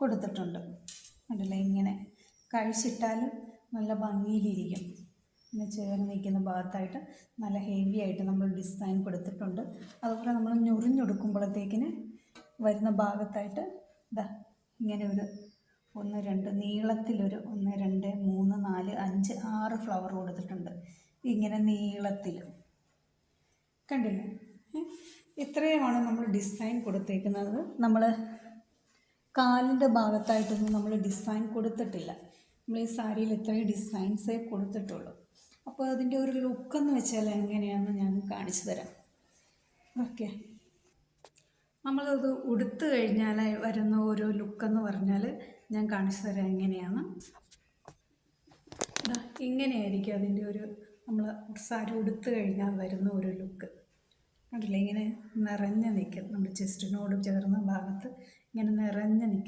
കൊടുത്തിട്ടുണ്ട്. കണ്ടില്ലേ, ഇങ്ങനെ കഴിച്ചിട്ടാലും നല്ല ഭംഗിയിലിരിക്കും. പിന്നെ ചേർന്ന് നിൽക്കുന്ന ഭാഗത്തായിട്ട് നല്ല ഹെവി ആയിട്ട് നമ്മൾ ഡിസൈൻ കൊടുത്തിട്ടുണ്ട്. അതുപോലെ നമ്മൾ ഞൊറിഞ്ഞെടുക്കുമ്പോഴത്തേക്കിന് വരുന്ന ഭാഗത്തായിട്ട് ഇതാ ഇങ്ങനെ ഒരു 1 2 നീളത്തിലൊരു 1 2 3 4 5 6 ഫ്ലവർ കൊടുത്തിട്ടുണ്ട്. ഇങ്ങനെ നീളത്തിൽ കണ്ടില്ലേ. ഇത്രയുമാണ് നമ്മൾ ഡിസൈൻ കൊടുത്തേക്കുന്നത്. നമ്മൾ കാലിൻ്റെ ഭാഗത്തായിട്ടൊന്നും നമ്മൾ ഡിസൈൻ കൊടുത്തിട്ടില്ല. നമ്മൾ ഈ സാരിയിൽ ഇത്രയും ഡിസൈൻസേ കൊടുത്തിട്ടുള്ളൂ. അപ്പോൾ അതിൻ്റെ ഒരു ലുക്കെന്ന് വെച്ചാൽ എങ്ങനെയാണെന്ന് ഞാൻ കാണിച്ചു തരാം. ഓക്കെ, നമ്മളത് ഉടുത്തു കഴിഞ്ഞാൽ വരുന്ന ഓരോ ലുക്കെന്ന് പറഞ്ഞാൽ ഞാൻ കാണിച്ചു തരാം എങ്ങനെയാണ്. ഇങ്ങനെയായിരിക്കും അതിൻ്റെ ഒരു നമ്മൾ സാരി ഉടുത്തു കഴിഞ്ഞാൽ വരുന്ന ഒരു ലുക്ക്. കണ്ടില്ലേ, ഇങ്ങനെ നിറഞ്ഞ് നിൽക്കും. നമ്മുടെ ചെസ്റ്റിനോട് ചേർന്ന ഭാഗത്ത് ഇങ്ങനെ നിറഞ്ഞ് നിൽക്കും.